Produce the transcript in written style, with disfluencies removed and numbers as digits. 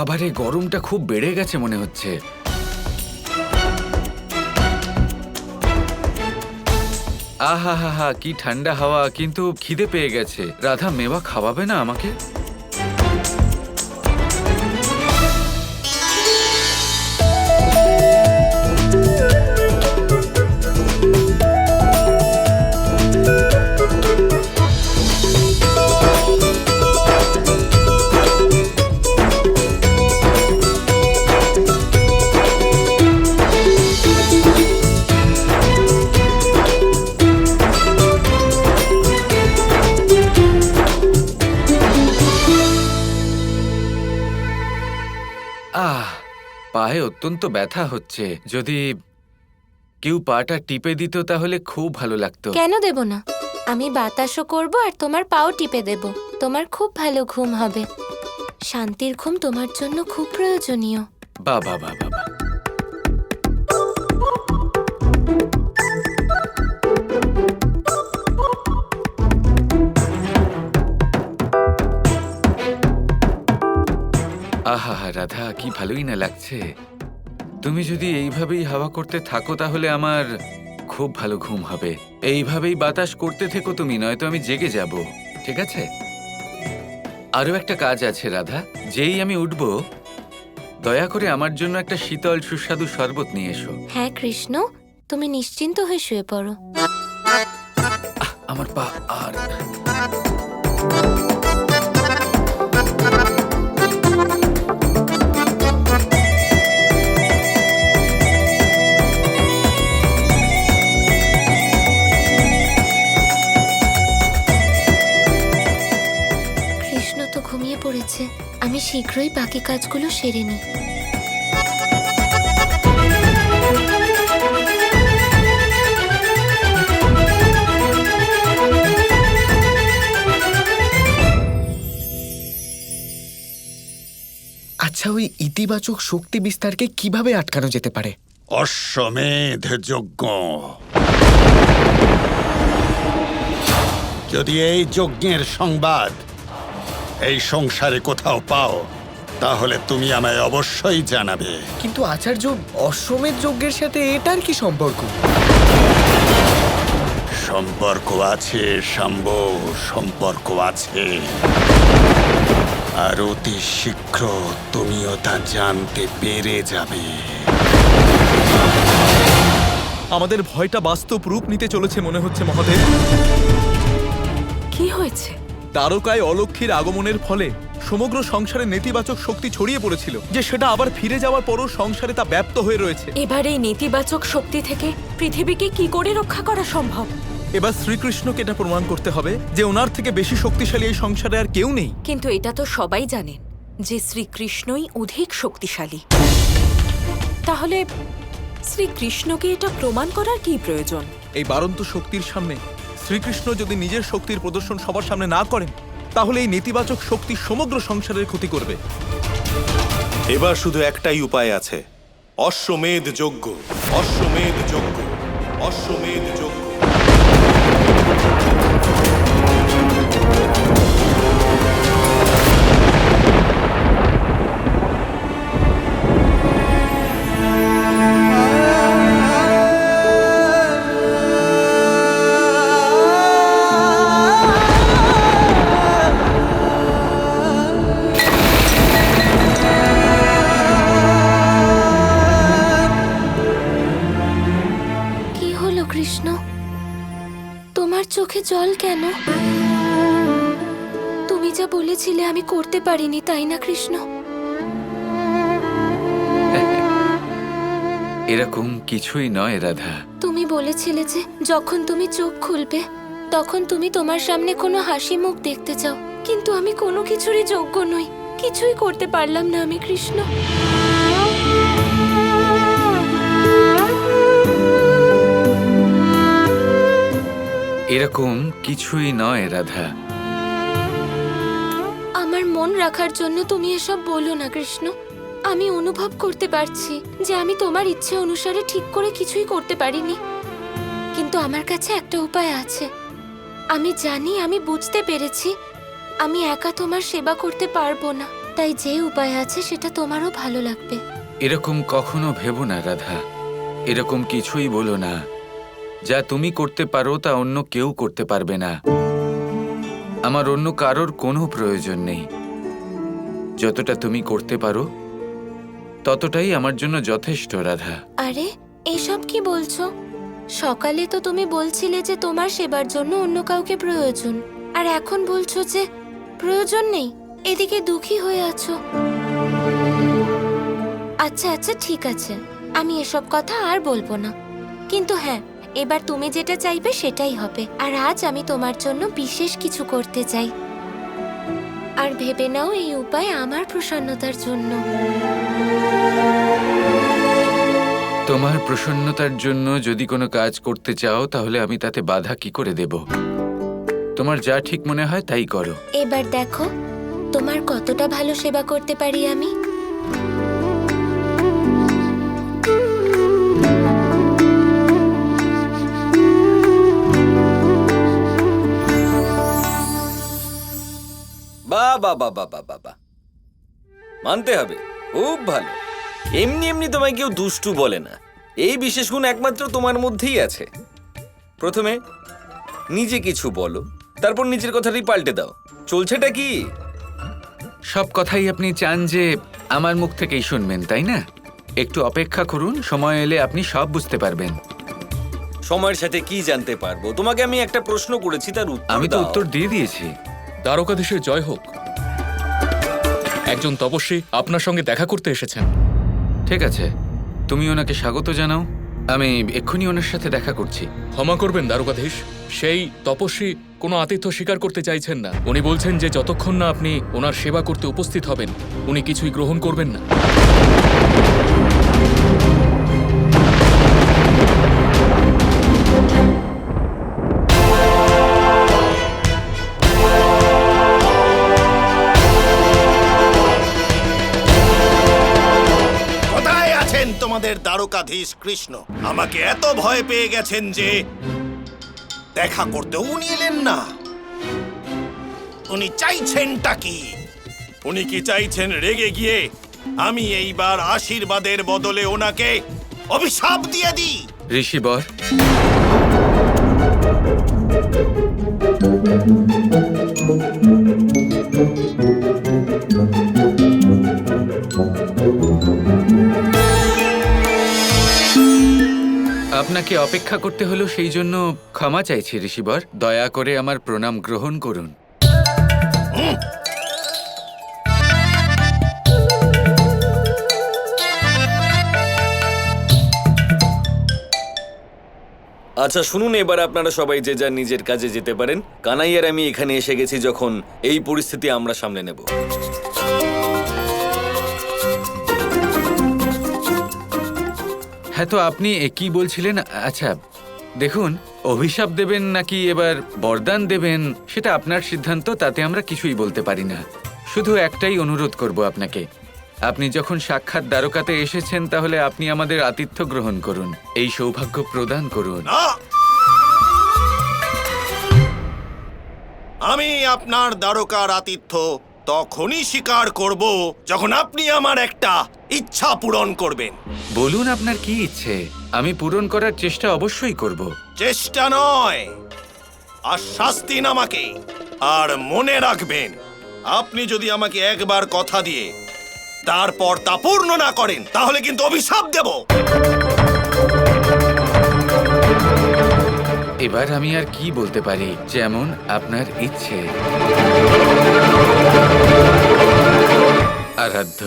বাবারে, গরমটা খুব বেড়ে গেছে মনে হচ্ছে। আহা হা হা, কি ঠান্ডা হাওয়া, কিন্তু খিদে পেয়ে গেছে। রাধা, মেওয়া খাওয়াবে না আমাকে? পায়ে অত্যন্ত ব্যথা হচ্ছে। যদি কেউ পাটা টিপে দিত তাহলে খুব ভালো লাগতো। কেন দেব না? আমি বাতাসও করব আর তোমার পাও টিপে দেব। তোমার খুব ভালো ঘুম হবে। শান্তির ঘুম তোমার জন্য খুব প্রয়োজনীয়। বাবা বাবা বাবা। আহা রাধা, কি ভালোই না লাগছে। তুমি যদি এইভাবেই হাওয়া করতে থাকো তাহলে আমার খুব ভালো ঘুম হবে। এইভাবেই বাতাস করতে থেকো তুমি, নয়তো আমি জেগে যাব। ঠিক আছে? আরও একটা কাজ আছে রাধা। যেই আমি উঠব, দয়া করে আমার জন্য একটা শীতল সুস্বাদু শরবত নিয়ে এসো। হ্যাঁ কৃষ্ণ, তুমি নিশ্চিন্ত হয়ে শুয়ে পড়ো। আমার পা আর কৃষ্ণ তো ঘুমিয়ে পড়েছে। আমি শীঘ্রই বাকি কাজগুলো সেরে নিই। আচ্ছা, ওই ইতিবাচক শক্তি বিস্তারকে কিভাবে আটকানো যেতে পারে? অশ্বমেধ যজ্ঞ। যদি এই যজ্ঞের সংবাদ এই সংসারে কোথাও পাও, তাহলে তুমি আমায় অবশ্যই জানাবে। কিন্তু আচার্য, অশ্বমেধ যজ্ঞের সাথে এটার কি সম্পর্ক? সম্পর্ক আছে শাম্ব, সম্পর্ক আছে। আর অতি শীঘ্র তুমিও তা জানতে পেরে যাবে। আমাদের ভয়টা বাস্তব রূপ নিতে চলেছে মনে হচ্ছে মহাদেব। কি হয়েছে? তারকায় অলক্ষ্মীর আগমনের ফলে সমগ্র সংসারে নেতিবাচক শক্তি ছড়িয়ে পড়েছিল, যে সেটা আবার ফিরে যাওয়ার পরও সংসারে তা ব্যাপ্ত হয়ে রয়েছে। এবার এই নেতিবাচক শক্তি থেকে পৃথিবীকে কি করে রক্ষা করা সম্ভব? এবার শ্রীকৃষ্ণকে এটা প্রমাণ করতে হবে যে ওনার থেকে বেশি শক্তিশালী এই সংসারে আর কেউ নেই। কিন্তু এটা তো সবাই জানেন যে শ্রীকৃষ্ণই অধিক শক্তিশালী। তাহলে শ্রীকৃষ্ণকে এটা প্রমাণ করার কি প্রয়োজন? এই বারন্ত শক্তির সামনে শ্রীকৃষ্ণ যদি নিজের শক্তির প্রদর্শন সবার সামনে না করেন, তাহলে এই নেতিবাচক শক্তি সমগ্র সংসারের ক্ষতি করবে। এবার শুধু একটাই উপায় আছে, অশ্বমেধ যজ্ঞ, অশ্বমেধ যজ্ঞ, অশ্বমেধ যজ্ঞ। কৃষ্ণ, তোমার চোখে জল কেন? তুমি যা বলেছিলে আমি করতে পারিনি, তাই না কৃষ্ণ? এরকম কিছুই নয় রাধা। তুমি বলেছিলে যে যখন তুমি চোখ খুলবে তখন তুমি তোমার সামনে কোনো হাসি মুখ দেখতে চাও, কিন্তু আমি কোনো কিছুরই যোগ্য নই। কিছুই করতে পারলাম না আমি কৃষ্ণ। এরকম কিছুই নয় রাধা। আমার মন রাখার জন্য তুমি এসব বলো না কৃষ্ণ। আমি অনুভব করতে পারছি যে আমি তোমার ইচ্ছে অনুসারে ঠিক করে কিছুই করতে পারিনি, কিন্তু আমার কাছে একটা উপায় আছে। আমি জানি, আমি বুঝতে পেরেছি আমি একা তোমার সেবা করতে পারবো না, তাই যে উপায় আছে সেটা তোমারও ভালো লাগবে। এরকম কখনো ভেবো না রাধা, এরকম কিছুই বলো না। যা তুমি করতে পারো তা অন্য কেউ করতে পারবে না। আমার অন্য কারোর কোনো প্রয়োজন নেই। যতটা তুমি করতে পারো ততটাই আমার জন্য যথেষ্ট রাধা। আরে এসব কি বলছো? সকালে তো তুমি বলছিলে যে তোমার সেবার জন্য অন্য কাউকে প্রয়োজন, আর এখন বলছো যে প্রয়োজন নেই। এদিকে দুঃখী হয়ে আছো। আচ্ছা আচ্ছা ঠিক আছে, আমি এসব কথা আর বলবো না। কিন্তু হ্যাঁ, এবার তুমি যেটা চাইবে সেটাই হবে। আর আজ আমি তোমার জন্য বিশেষ কিছু করতে চাই। আর ভেবে নাও এই উপায় আমার প্রসন্নতার জন্য। তোমার প্রসন্নতার জন্য যদি কোনো কাজ করতে চাও তাহলে আমি তাতে বাধা কি করে দেব? তোমার যা ঠিক মনে হয় তাই করো। এবার দেখো তোমার কতটা ভালো সেবা করতে পারি আমি। বাহ বাহ বাহ বাহ বাহ বাহ বাহ, মানতে হবে, খুব ভালো। এমনি এমনি তোমায় কেউ দুষ্টু বলে না। এই বিশেষ গুণ একমাত্র তোমার মধ্যেই আছে। প্রথমে নিজে কিছু বলো, তারপর নিজের কথাটাই পাল্টে দাও। চলছেটা কি? সব কথাই আপনি চান যে আমার মুখ থেকেই শুনবেন, তাই না? একটু অপেক্ষা করুন, সময় এলে আপনি সব বুঝতে পারবেন। সময়ের সাথে কি জানতে পারবো? তোমাকে আমি একটা প্রশ্ন করেছি, তার উত্তর আমি তো দাও। উত্তর দিয়ে দিয়েছি। দ্বারকাধীশের জয় হোক। একজন তপস্বী আপনার সঙ্গে দেখা করতে এসেছেন। ঠিক আছে, তুমি ওনাকে স্বাগত জানাও। আমি এক্ষুনি ওনার সাথে দেখা করছি। ক্ষমা করবেন দ্বারকাধীশ, সেই তপস্বী কোনো আতিথ্য স্বীকার করতে চাইছেন না। উনি বলছেন যে যতক্ষণ না আপনি ওনার সেবা করতে উপস্থিত হবেন উনি কিছুই গ্রহণ করবেন না। কোথায় আছেন তোমাদের দ্বারকাধীশ কৃষ্ণ? আমাকে এত ভয় পেয়ে গেছেন যে দেখা করতে উনি এলেন না। উনি চাইছেনটা কি? উনি কি চাইছেন রেগে গিয়ে আমি এইবার আশীর্বাদের বদলে ওনাকে অভিশাপ দিয়ে দিই? ঋষিবর, আপনাকে অপেক্ষা করতে হলো, সেই জন্য ক্ষমা চাইছি ঋষিবর। দয়া করে আমার প্রণাম গ্রহণ করুন। আচ্ছা শুনুন, এবার আপনারা সবাই যে যার নিজের কাজে যেতে পারেন। কানাইয়ার আমি এখানে এসে গেছি যখন এই পরিস্থিতি আমরা সামলে নেব। হ্যাঁ, তো আপনি কি বলছিলেন? আচ্ছা দেখুন, অভিশাপ দেবেন নাকি এবার বরদান দেবেন সেটা আপনার সিদ্ধান্ত, তাতে আমরা কিছুই বলতে পারি না। শুধু একটাই অনুরোধ করব আপনাকে, আপনি যখন সাক্ষাৎ দ্বারকাতে এসেছেন তাহলে আপনি আমাদের আতিথ্য গ্রহণ করুন, এই সৌভাগ্য প্রদান করুন। না, আমি আপনার দ্বারকার আতিথ্য তখনই স্বীকার করব যখন আপনি আমার একটা ইচ্ছা পূরণ করবেন। বলুন আপনার কি ইচ্ছে, আমি পূরণ করার চেষ্টা অবশ্যই করব। চেষ্টা নয়, আর শাস্তি দিন আমাকে। আর মনে রাখবেন, আপনি যদি আমাকে একবার কথা দিয়ে তারপর তা পূর্ণ না করেন তাহলে কিন্তু অভিশাপ দেব। এবার আমি আর কি বলতে পারি, যেমন আপনার ইচ্ছে। আরাধ্য।